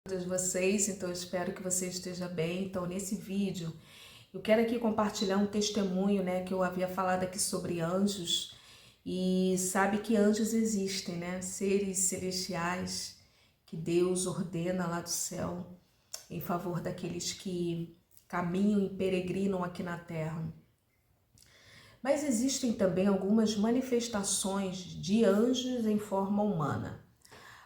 Todos vocês, então eu espero que você esteja bem. Então, nesse vídeo, eu quero aqui compartilhar um testemunho, né, que eu havia falado aqui sobre anjos. E sabe que anjos existem, né? Seres celestiais que Deus ordena lá do céu em favor daqueles que caminham e peregrinam aqui na terra. Mas existem também algumas manifestações de anjos em forma humana.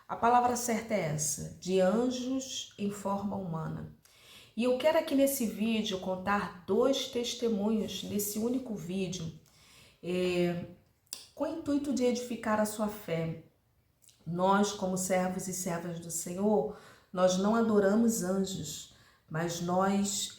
A palavra certa é essa, de anjos em forma humana. E eu quero aqui nesse vídeo contar dois testemunhos nesse único vídeo, com o intuito de edificar a sua fé. Nós, como servos e servas do Senhor, nós não adoramos anjos, mas nós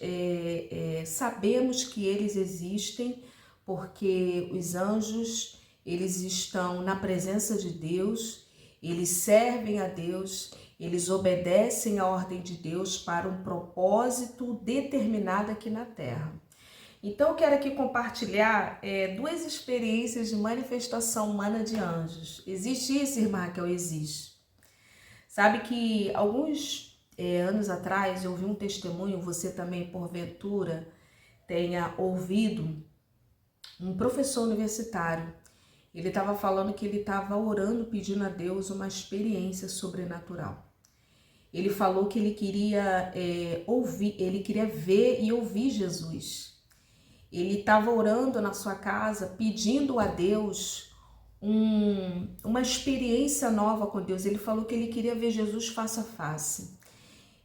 sabemos que eles existem, porque os anjos, eles estão na presença de Deus, eles servem a Deus, eles obedecem à ordem de Deus para um propósito determinado aqui na terra. Então eu quero aqui compartilhar duas experiências de manifestação humana de anjos. Existe isso, irmã Raquel? Existe. Sabe que alguns anos atrás eu ouvi um testemunho, você também porventura tenha ouvido, um professor universitário. Ele estava falando que ele estava orando, pedindo a Deus uma experiência sobrenatural. Ele falou que ele queria ouvir, ele queria ver e ouvir Jesus. Ele estava orando na sua casa, pedindo a Deus uma experiência nova com Deus. Ele falou que ele queria ver Jesus face a face.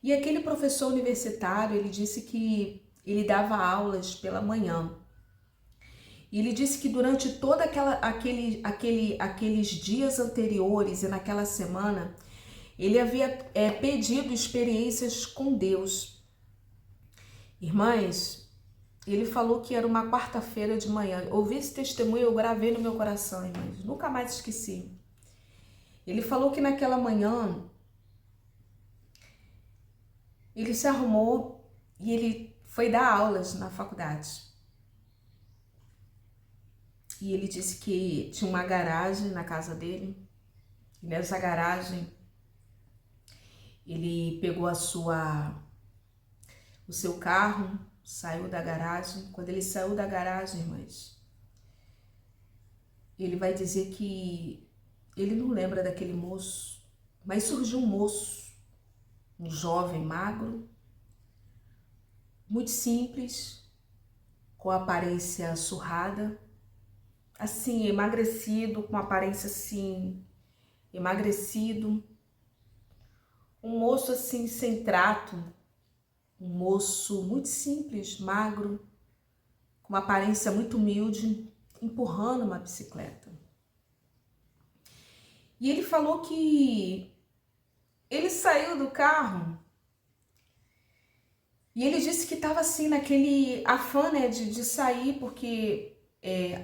E aquele professor universitário, ele disse que ele dava aulas pela manhã. E ele disse que durante toda aqueles dias anteriores e naquela semana, ele havia pedido experiências com Deus. Irmãs, ele falou que era uma quarta-feira de manhã. Ouvi esse testemunho, eu gravei no meu coração, irmãs. Nunca mais esqueci. Ele falou que naquela manhã, ele se arrumou e ele foi dar aulas na faculdade. E ele disse que tinha uma garagem na casa dele. E nessa garagem, ele pegou o seu carro, saiu da garagem. Quando ele saiu da garagem, irmãs, ele vai dizer que ele não lembra daquele moço, mas surgiu um moço, um jovem magro, muito simples, com aparência surrada, assim, emagrecido, com aparência assim, emagrecido, um moço assim sem trato, um moço muito simples, magro, com uma aparência muito humilde, empurrando uma bicicleta. E ele falou que ele saiu do carro e ele disse que estava assim naquele afã, né, de sair, porque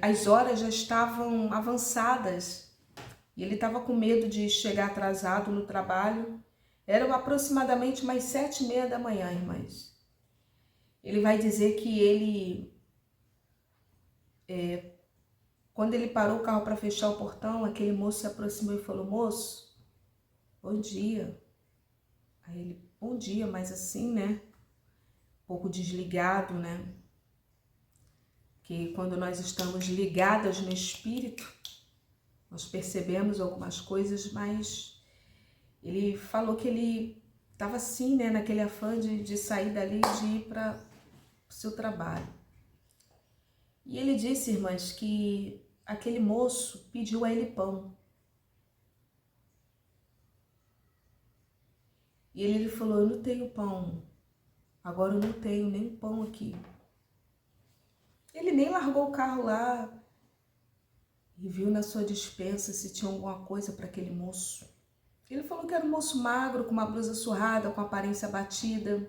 as horas já estavam avançadas e ele estava com medo de chegar atrasado no trabalho. Eram aproximadamente umas 7h30 da manhã, irmãs. Ele vai dizer que ele, quando ele parou o carro para fechar o portão, aquele moço se aproximou e falou: moço, bom dia. Aí ele, bom dia, mas assim, né? Um pouco desligado, né? Que quando nós estamos ligadas no espírito, nós percebemos algumas coisas, mas ele falou que ele estava assim, né? Naquele afã de sair dali e de ir para o seu trabalho. E ele disse, irmãs, que aquele moço pediu a ele pão. E ele falou: eu não tenho pão, agora eu não tenho nem pão aqui. Ele nem largou o carro lá e viu na sua despensa se tinha alguma coisa para aquele moço. Ele falou que era um moço magro, com uma blusa surrada, com aparência abatida.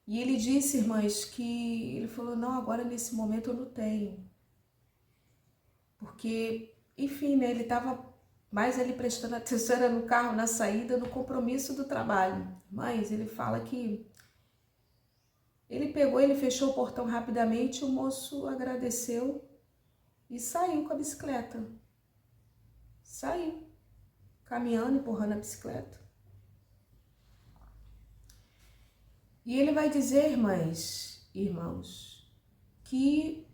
E ele disse, irmãs, que ele falou: não, agora nesse momento eu não tenho. Porque, enfim, né, ele estava mais ali prestando atenção no carro, na saída, no compromisso do trabalho. Mas ele fala que ele pegou, ele fechou o portão rapidamente, o moço agradeceu e saiu com a bicicleta. Saiu, caminhando, empurrando a bicicleta. E ele vai dizer, irmãs, irmãos, que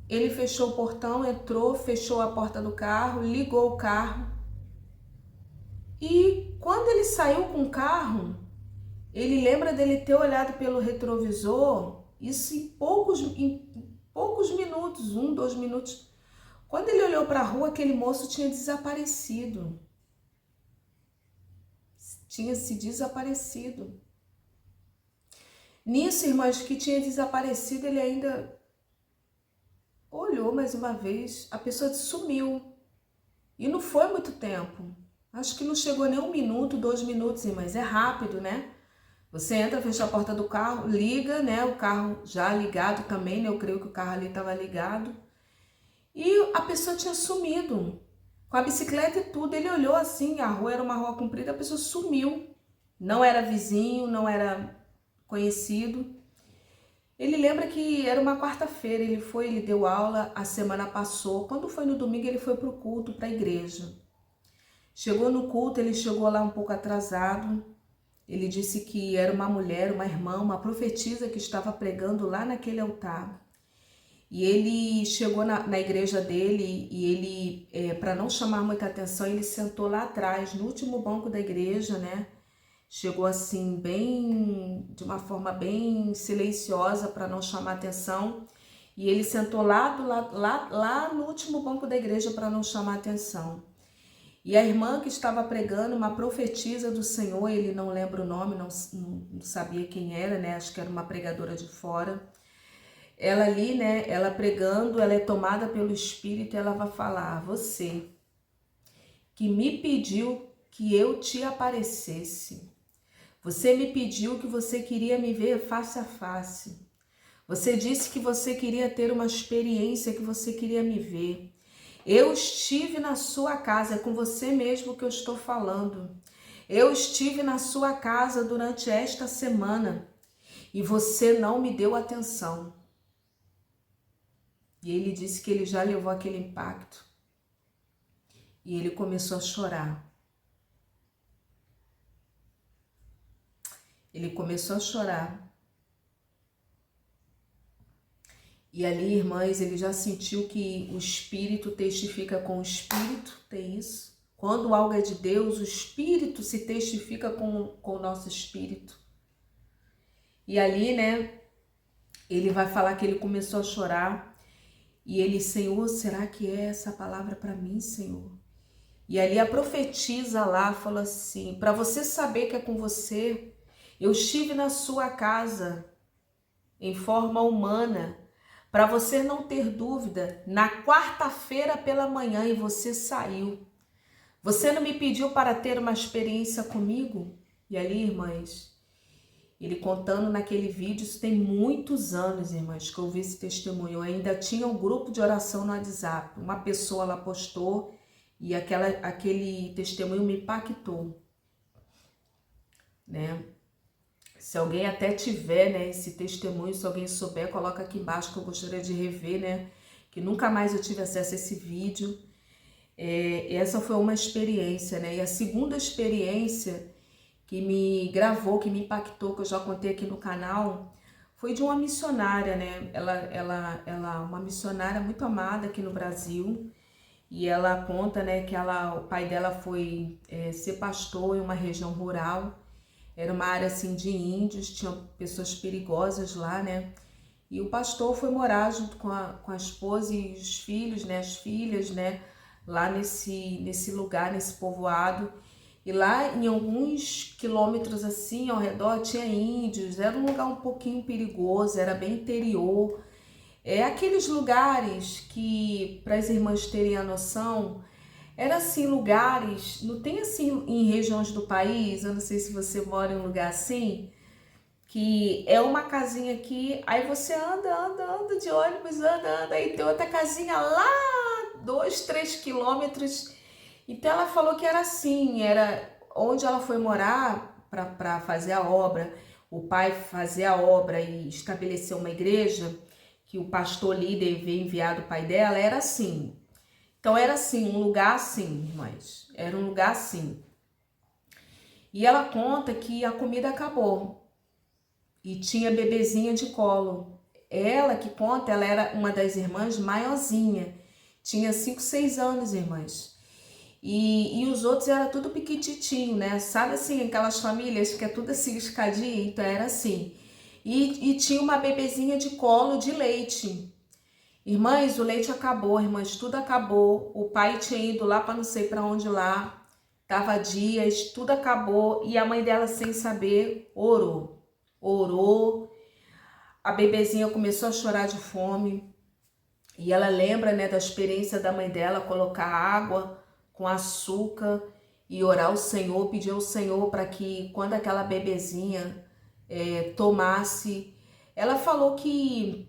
ele fechou o portão, entrou, fechou a porta do carro, ligou o carro. E quando ele saiu com o carro, ele lembra dele ter olhado pelo retrovisor, isso em poucos minutos, 2 minutos. Quando ele olhou para a rua, aquele moço tinha desaparecido. Tinha se desaparecido. Nisso, irmãs, que tinha desaparecido, ele ainda olhou mais uma vez, a pessoa sumiu. E não foi muito tempo. Acho que não chegou nem 1 minuto, 2 minutos, irmãs. É rápido, né? Você entra, fecha a porta do carro, liga, né? O carro já ligado também, né? Eu creio que o carro ali estava ligado. E a pessoa tinha sumido. Com a bicicleta e tudo. Ele olhou assim, a rua era uma rua comprida, a pessoa sumiu. Não era vizinho, não era conhecido. Ele lembra que era uma quarta-feira, ele deu aula, a semana passou. Quando foi no domingo, ele foi para o culto, para a igreja. Chegou no culto, ele chegou lá um pouco atrasado. Ele disse que era uma mulher, uma irmã, uma profetisa que estava pregando lá naquele altar. E ele chegou na igreja dele e ele, para não chamar muita atenção, ele sentou lá atrás, no último banco da igreja, né? Chegou assim, de uma forma bem silenciosa para não chamar atenção. E ele sentou lá no último banco da igreja para não chamar atenção. E a irmã que estava pregando, uma profetisa do Senhor, ele não lembra o nome, não sabia quem era, né? Acho que era uma pregadora de fora. Ela ali, né? Ela pregando, ela é tomada pelo Espírito e ela vai falar: você que me pediu que eu te aparecesse. Você me pediu que você queria me ver face a face. Você disse que você queria ter uma experiência, que você queria me ver. Eu estive na sua casa, é com você mesmo que eu estou falando. Eu estive na sua casa durante esta semana e você não me deu atenção. E ele disse que ele já levou aquele impacto. E ele começou a chorar. Ele começou a chorar. E ali, irmãs, ele já sentiu que o Espírito testifica com o Espírito, tem isso? Quando algo é de Deus, o Espírito se testifica com o nosso Espírito. E ali, né, ele vai falar que ele começou a chorar. E ele, Senhor, será que é essa palavra para mim, Senhor? E ali a profetisa lá falou assim: para você saber que é com você, eu estive na sua casa em forma humana, para você não ter dúvida, na quarta-feira pela manhã e você saiu. Você não me pediu para ter uma experiência comigo? E ali, irmãs, ele contando naquele vídeo, isso tem muitos anos, irmãs, que eu vi esse testemunho. Eu ainda tinha um grupo de oração no WhatsApp. Uma pessoa lá postou e aquele testemunho me impactou, né? Se alguém até tiver, né, esse testemunho, se alguém souber, coloca aqui embaixo que eu gostaria de rever, né? Que nunca mais eu tive acesso a esse vídeo. Essa foi uma experiência, né? E a segunda experiência que me gravou, que me impactou, que eu já contei aqui no canal, foi de uma missionária, né? Ela uma missionária muito amada aqui no Brasil. E ela conta, né, que o pai dela foi ser pastor em uma região rural. Era uma área assim de índios, tinham pessoas perigosas lá, né? E o pastor foi morar junto com a esposa e os filhos, né? As filhas, né? Lá nesse lugar, nesse povoado. E lá em alguns quilômetros assim ao redor tinha índios. Era um lugar um pouquinho perigoso, era bem interior. Aqueles lugares que, para as irmãs terem a noção, era assim, lugares, não tem assim em regiões do país, eu não sei se você mora em um lugar assim, que é uma casinha aqui, aí você anda de ônibus, anda, aí tem outra casinha lá, 2, 3 quilômetros. Então ela falou que era assim, era onde ela foi morar para fazer a obra, o pai fazer a obra e estabelecer uma igreja, que o pastor líder veio enviar do pai dela, era assim. Então era assim, um lugar assim, irmãs, era um lugar assim. E ela conta que a comida acabou. e tinha bebezinha de colo. Ela que conta, ela era uma das irmãs maiorzinha, tinha 5, 6 anos, irmãs. E os outros era tudo piquititinho, né? Sabe assim, aquelas famílias que é tudo assim, escadinha? Então era assim. E tinha uma bebezinha de colo de leite. Irmãs, o leite acabou, irmãs, tudo acabou. O pai tinha ido lá para não sei para onde lá. Tava dias, tudo acabou. E a mãe dela, sem saber, orou. Orou. A bebezinha começou a chorar de fome. E ela lembra, né, da experiência da mãe dela, colocar água com açúcar e orar ao Senhor, pedir ao Senhor para que quando aquela bebezinha tomasse, ela falou que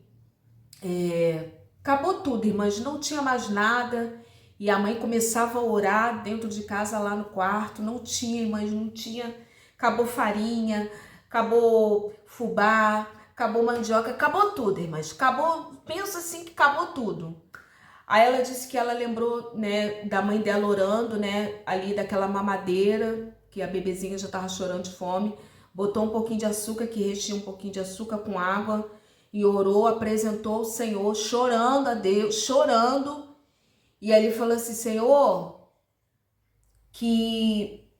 acabou tudo, irmãs, não tinha mais nada. E a mãe começava a orar dentro de casa, lá no quarto, não tinha, irmãs, não tinha, acabou farinha, acabou fubá, acabou mandioca, acabou tudo, irmãs, acabou, pensa assim que acabou tudo. Aí ela disse que ela lembrou, né, da mãe dela orando, né, ali daquela mamadeira, que a bebezinha já tava chorando de fome, botou um pouquinho de açúcar, que recheia um pouquinho de açúcar com água, e orou, apresentou ao Senhor, chorando a Deus, chorando, e aí ele falou assim, Senhor, que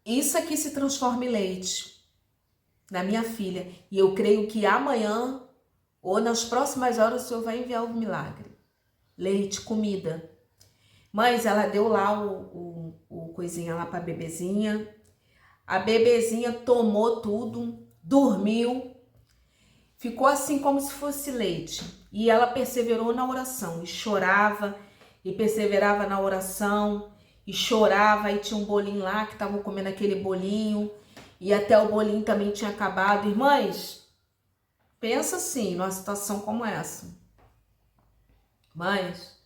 isso aqui se transforme em leite na minha filha, e eu creio que amanhã, ou nas próximas horas, o Senhor vai enviar um milagre. Leite, comida. Mas ela deu lá o coisinha lá pra bebezinha. A bebezinha tomou tudo, dormiu, ficou assim como se fosse leite. E ela perseverou na oração, e chorava, e perseverava na oração, e chorava, e tinha um bolinho lá, que estavam comendo aquele bolinho, e até o bolinho também tinha acabado. Irmãs, pensa assim, numa situação como essa. Mas,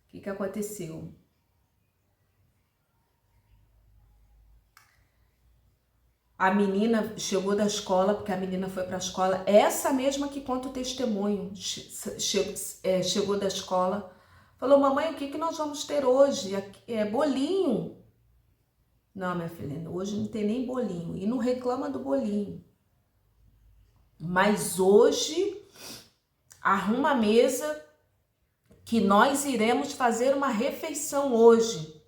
o que aconteceu? A menina chegou da escola, porque a menina foi para a escola, essa mesma que conta o testemunho, chegou da escola, falou, mamãe, o que nós vamos ter hoje? É bolinho. Não, minha filha, hoje não tem nem bolinho, e não reclama do bolinho. Mas hoje, arruma a mesa, que nós iremos fazer uma refeição hoje.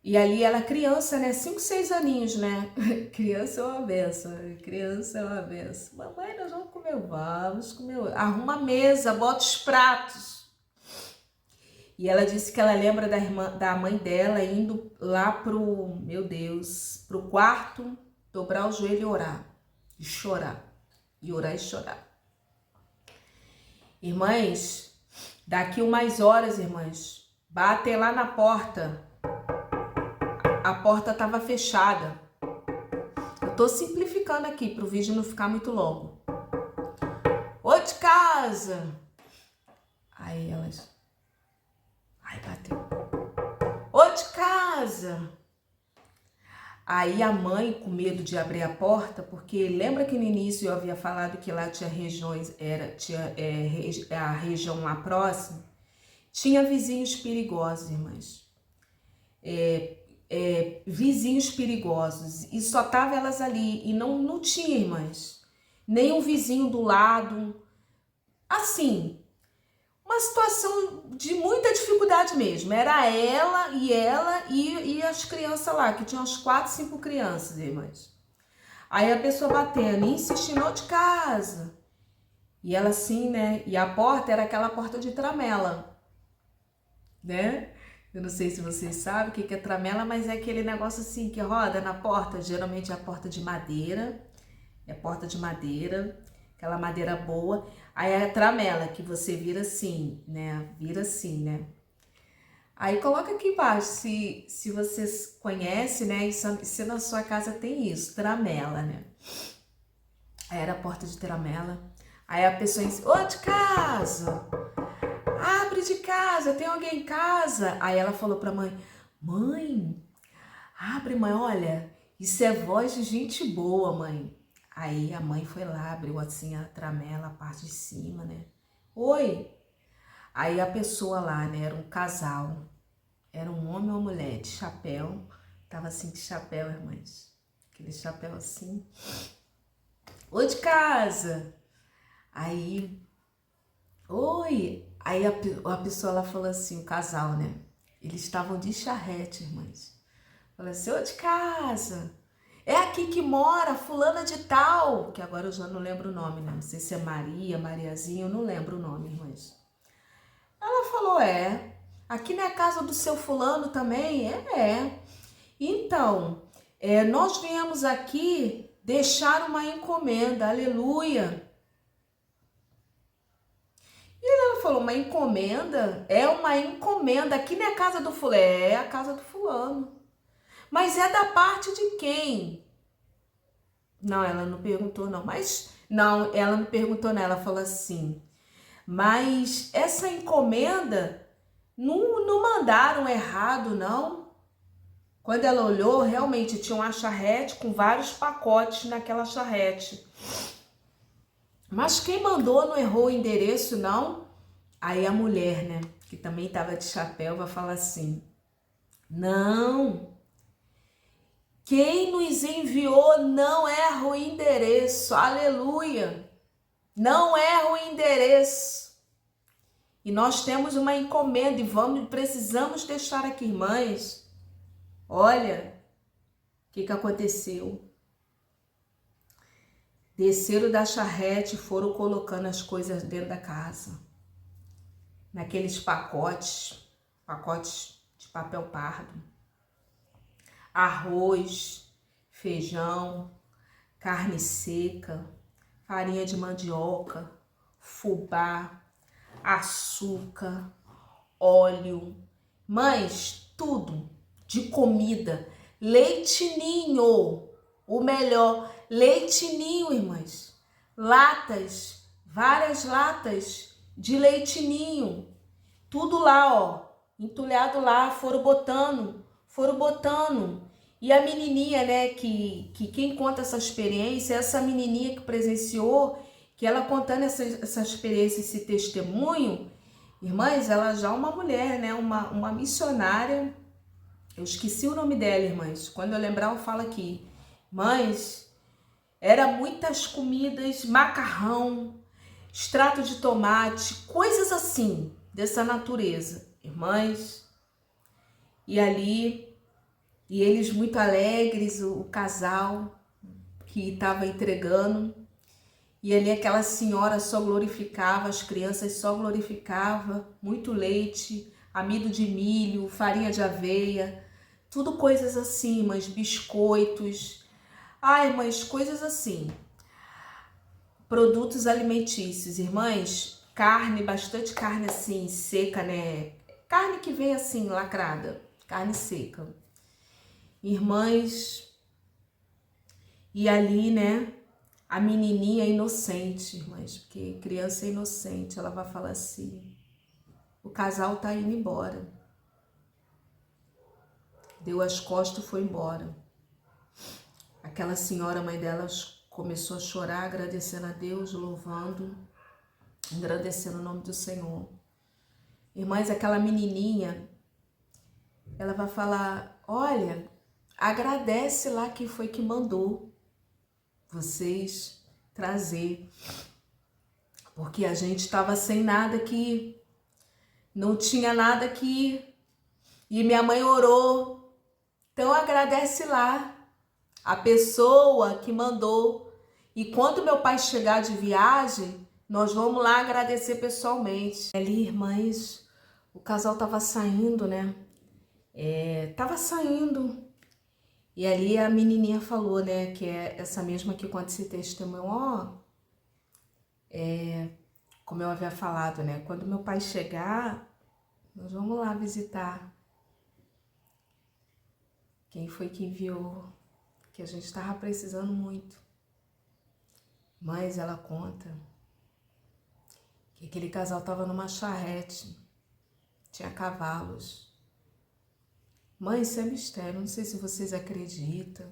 E ali ela criança, né? 5, 6 aninhos, né? Criança é uma benção, criança é uma benção. Mamãe, nós vamos comer, vamos comer. Arruma a mesa, bota os pratos. E ela disse que ela lembra da mãe dela indo lá pro, meu Deus, pro quarto, dobrar o joelho e orar. E chorar. E orar e chorar. Irmãs, daqui umas horas, irmãs, batem lá na porta. A porta estava fechada. Eu tô simplificando aqui para o vídeo não ficar muito longo. Ô de casa! Aí elas... Ai, bateu. Ô de casa! Aí a mãe, com medo de abrir a porta, porque lembra que no início eu havia falado que lá tinha regiões, a região lá próxima, tinha vizinhos perigosos, irmãs. Vizinhos perigosos, e só tava elas ali, e não tinha, irmãs, nem um vizinho do lado, assim, uma situação de muita dificuldade mesmo, era ela e as crianças lá, que tinham umas 4, 5 crianças, irmãs. Aí a pessoa batendo, insistindo de casa, e ela assim, né, e a porta era aquela porta de tramela, né? Eu não sei se vocês sabem o que é tramela, mas é aquele negócio assim que roda na porta. Geralmente é a porta de madeira, aquela madeira boa. Aí é a tramela que você vira assim, né? Vira assim, né? Aí coloca aqui embaixo se vocês conhecem, né? E se na sua casa tem isso, tramela, né? Aí era a porta de tramela. Aí a pessoa disse, ô de casa! Abre de casa, tem alguém em casa? Aí ela falou pra mãe, mãe, abre, mãe, olha, isso é voz de gente boa, mãe. Aí a mãe foi lá, abriu assim a tramela, a parte de cima, né? Oi. Aí a pessoa lá, né, era um casal, era um homem ou uma mulher de chapéu, tava assim de chapéu, irmãs. aquele chapéu assim. Ô de casa! Aí, oi! Aí a pessoa lá falou assim, o casal, né? Eles estavam de charrete, irmãs. Falou assim, ô de casa! É aqui que mora fulana de tal, que agora eu já não lembro o nome, né? Não sei se é Maria, Mariazinha, eu não lembro o nome, irmãs. Ela falou, aqui não é a casa do seu fulano também? É. Então, nós viemos aqui deixar uma encomenda, aleluia. E ela falou, uma encomenda? É uma encomenda, aqui não é a casa do fulano, é a casa do fulano. Mas é da parte de quem? Não, ela não perguntou não, ela não perguntou não, ela falou assim, mas essa encomenda não mandaram errado não? Quando ela olhou, realmente tinha uma charrete com vários pacotes naquela charrete. Mas quem mandou não errou o endereço não? Aí a mulher, né, que também estava de chapéu, vai falar assim, não, quem nos enviou não erra o endereço, aleluia, não erra o endereço. E nós temos uma encomenda e precisamos deixar aqui, irmãs. Olha, o que aconteceu? Desceram da charrete e foram colocando as coisas dentro da casa. Naqueles pacotes de papel pardo. Arroz, feijão, carne seca, farinha de mandioca, fubá, açúcar, óleo, mas tudo de comida, leite ninho, o melhor, leite ninho, irmãs, latas, várias latas de leite ninho, tudo lá, ó, entulhado lá, foram botando, e a menininha, né, que quem conta essa experiência, essa menininha que presenciou, que ela contando essa experiência, esse testemunho, irmãs, ela já é uma mulher, né, uma missionária, eu esqueci o nome dela, irmãs, quando eu lembrar eu falo aqui, mas era muitas comidas, macarrão, extrato de tomate, coisas assim, dessa natureza, irmãs, e ali, e eles muito alegres, o casal que estava entregando, e ali aquela senhora só glorificava, as crianças só glorificavam, muito leite, amido de milho, farinha de aveia, tudo coisas assim, mas biscoitos, ai, mas coisas assim, produtos alimentícios, irmãs, carne, bastante carne assim, seca, né, carne que vem assim, lacrada, carne seca, irmãs, e ali, né, a menininha é inocente, irmãs, porque criança é inocente, ela vai falar assim, o casal tá indo embora, deu as costas e foi embora. Aquela senhora, mãe delas, começou a chorar, agradecendo a Deus, louvando, agradecendo o nome do Senhor. Irmãs, aquela menininha, ela vai falar, olha, agradece lá quem foi que mandou vocês trazer, porque a gente estava sem nada aqui, não tinha nada aqui, e minha mãe orou, então agradece lá a pessoa que mandou, e quando meu pai chegar de viagem, nós vamos lá agradecer pessoalmente. Ali, irmãs, o casal tava saindo, né? Tava saindo, e ali a menininha falou, né, que é essa mesma que conta esse testemunho, como eu havia falado, né, quando meu pai chegar, nós vamos lá visitar quem foi que enviou, que a gente estava precisando muito. Mas ela conta que aquele casal estava numa charrete, tinha cavalos. Mãe, isso é mistério, não sei se vocês acreditam.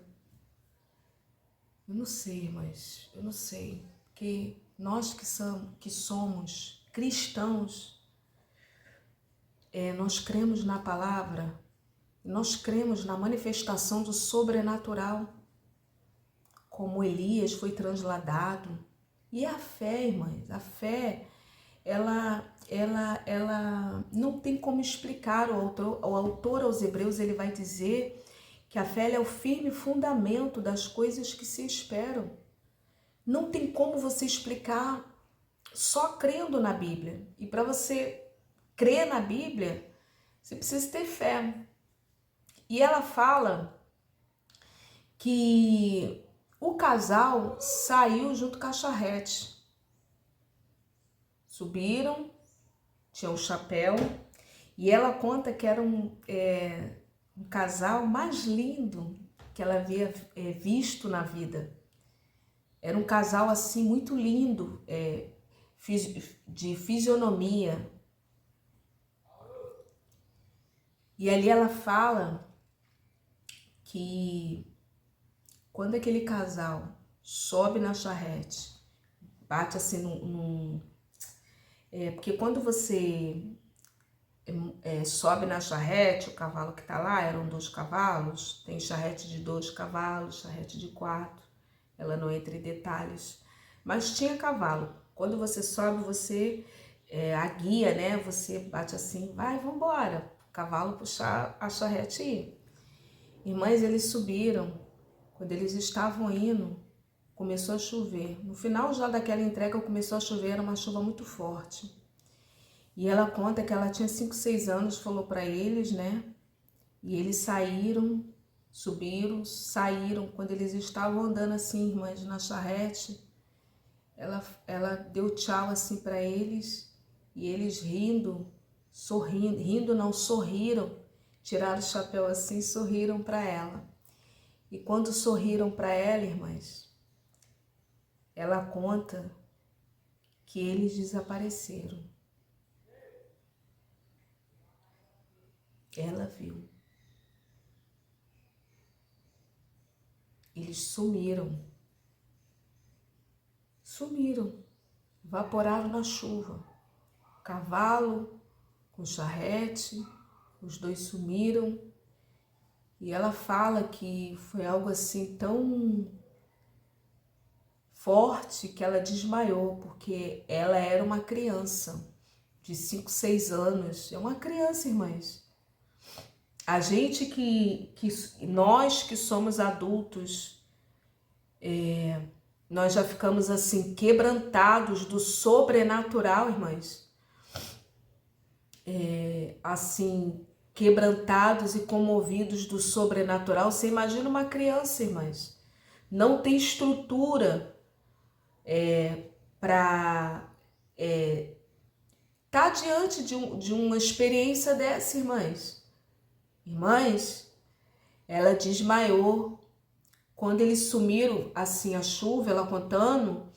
Eu não sei, mas eu não sei, porque nós que somos cristãos, nós cremos na palavra, nós cremos na manifestação do sobrenatural. como Elias foi transladado. E a fé, irmãs, a fé, ela não tem como explicar. O autor aos Hebreus, ele vai dizer que a fé é o firme fundamento das coisas que se esperam. Não tem como você explicar só crendo na Bíblia. E para você crer na Bíblia, você precisa ter fé. E ela fala que o casal saiu junto com a charrete. Subiram, tinha um chapéu, e ela conta que era um casal mais lindo que ela havia visto na vida. Era um casal assim muito lindo, de fisionomia. E ali ela fala que quando aquele casal sobe na charrete, bate assim porque quando você sobe na charrete, o cavalo que tá lá, eram 2 cavalos, tem charrete de 2 cavalos, charrete de 4, ela não entra em detalhes, mas tinha cavalo. Quando você sobe, você, a guia, né, você bate assim, vai, vambora, o cavalo puxar a charrete e ir. Irmãs, eles subiram, quando eles estavam indo, começou a chover. No final já daquela entrega começou a chover, era uma chuva muito forte. E ela conta que ela tinha 5, 6 anos, falou para eles, né? E eles saíram, subiram, saíram. Quando eles estavam andando assim, irmãs, na charrete, ela deu tchau assim para eles. E eles sorriram, tiraram o chapéu assim e sorriram para ela. E quando sorriram para ela, irmãs, ela conta que eles desapareceram. Ela viu. Eles sumiram, evaporaram na chuva. O cavalo com charrete, os 2 sumiram. E ela fala que foi algo assim tão forte que ela desmaiou, porque ela era uma criança de 5, 6 anos. É uma criança, irmãs. A gente nós que somos adultos, nós já ficamos assim quebrantados do sobrenatural, irmãs. Assim, quebrantados e comovidos do sobrenatural. Você imagina uma criança, irmãs, não tem estrutura para estar diante de uma experiência dessa, irmãs. Irmãs, ela desmaiou. Quando eles sumiram, assim, a chuva, ela contando,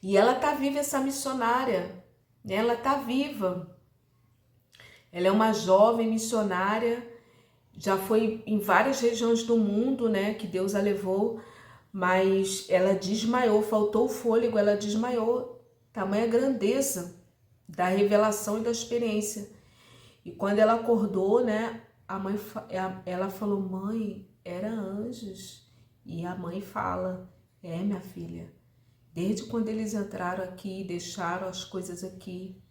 e ela tá viva, essa missionária, né? Ela tá viva. Ela é uma jovem missionária, já foi em várias regiões do mundo, né, que Deus a levou, mas ela desmaiou, faltou o fôlego, ela desmaiou, tamanha grandeza da revelação e da experiência. E quando ela acordou, né, ela falou, mãe, era anjos. E a mãe fala, minha filha, desde quando eles entraram aqui, deixaram as coisas aqui,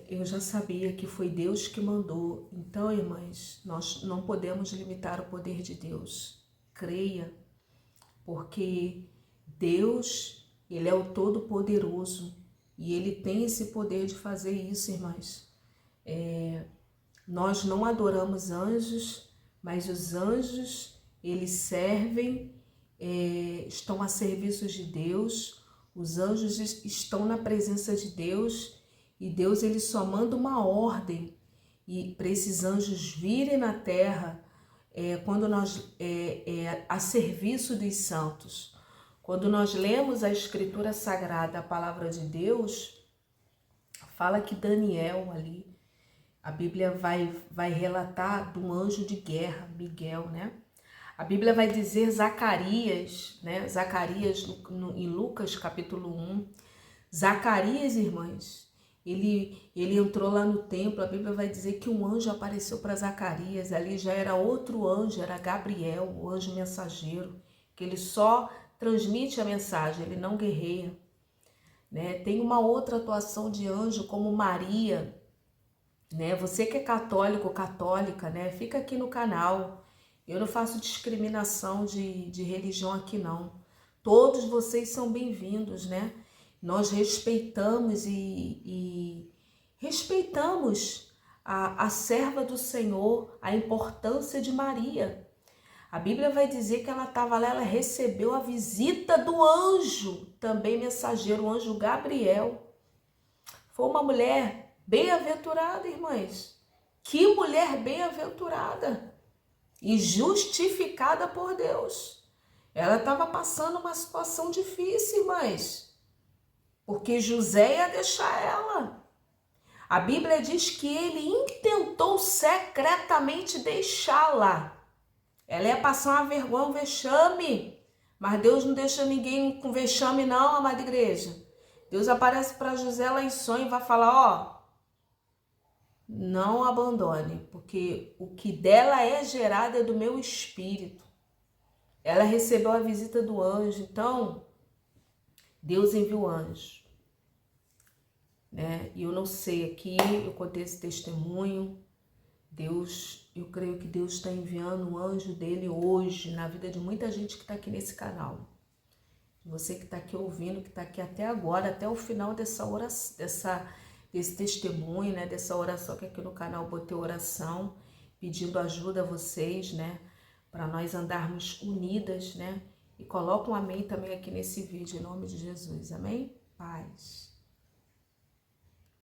eu já sabia que foi Deus que mandou. Então, irmãs, nós não podemos limitar o poder de Deus. Creia, porque Deus, Ele é o Todo-Poderoso e Ele tem esse poder de fazer isso, irmãs. Nós não adoramos anjos, mas os anjos, eles servem, estão a serviço de Deus. Os anjos estão na presença de Deus. E Deus, ele só manda uma ordem para esses anjos virem na terra quando nós a serviço dos santos. Quando nós lemos a Escritura Sagrada, a palavra de Deus, fala que Daniel ali, a Bíblia vai relatar de um anjo de guerra, Miguel, né? A Bíblia vai dizer Zacarias, né? Zacarias em Lucas capítulo 1. Zacarias, irmãs, Ele entrou lá no templo, a Bíblia vai dizer que um anjo apareceu para Zacarias, ali já era outro anjo, era Gabriel, o anjo mensageiro, que ele só transmite a mensagem, ele não guerreia, né? Tem uma outra atuação de anjo como Maria, né? Você que é católico, católica, né? Fica aqui no canal, eu não faço discriminação de religião aqui não, todos vocês são bem-vindos, né? Nós respeitamos e respeitamos a serva do Senhor, a importância de Maria. A Bíblia vai dizer que ela estava lá, ela recebeu a visita do anjo, também mensageiro, o anjo Gabriel. Foi uma mulher bem-aventurada, irmãs. Que mulher bem-aventurada e justificada por Deus. Ela estava passando uma situação difícil, irmãs, porque José ia deixar ela. A Bíblia diz que ele intentou secretamente deixá-la. Ela ia passar uma vergonha, um vexame. Mas Deus não deixa ninguém com vexame não, amada igreja. Deus aparece para José lá em sonho e vai falar, não abandone, porque o que dela é gerado é do meu espírito. Ela recebeu a visita do anjo, então Deus enviou o anjo, né? E eu não sei, aqui eu contei esse testemunho. Eu creio que Deus está enviando um anjo dele hoje na vida de muita gente que está aqui nesse canal. Você que está aqui ouvindo, que está aqui até agora, até o final dessa oração, desse testemunho, né? Dessa oração que aqui no canal botei oração, pedindo ajuda a vocês, né? Para nós andarmos unidas, né? E coloca um amém também aqui nesse vídeo, em nome de Jesus, amém? Paz.